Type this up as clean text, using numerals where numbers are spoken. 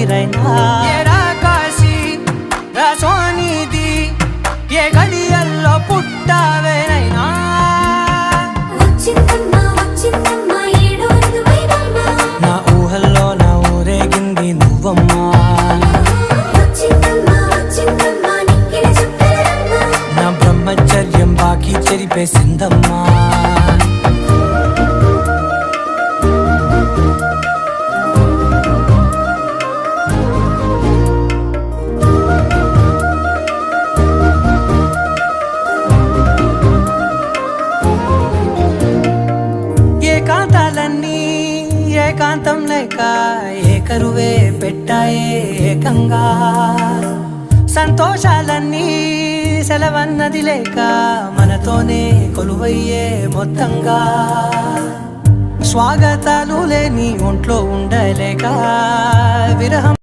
ఊపిరైనా కాశీ సోనిది ఏ గడియల్లో పుట్టావేనైనా నా ఊహల్లో నా ఊరేగింది నువ్వమ్మా నా బ్రహ్మచర్యం బాకీ చెరిపేసిందమ్మా ఏకాంతాలన్నీ ఏకాంతం లేక ఏకరువే పెట్టాయే ఏకంగా సంతోషాలన్నీ సెలవన్నది లేక మనతోనే కొలువయ్యే మొత్తంగా స్వాగతాలు లేని ఒంట్లో ఉండలేక విరహం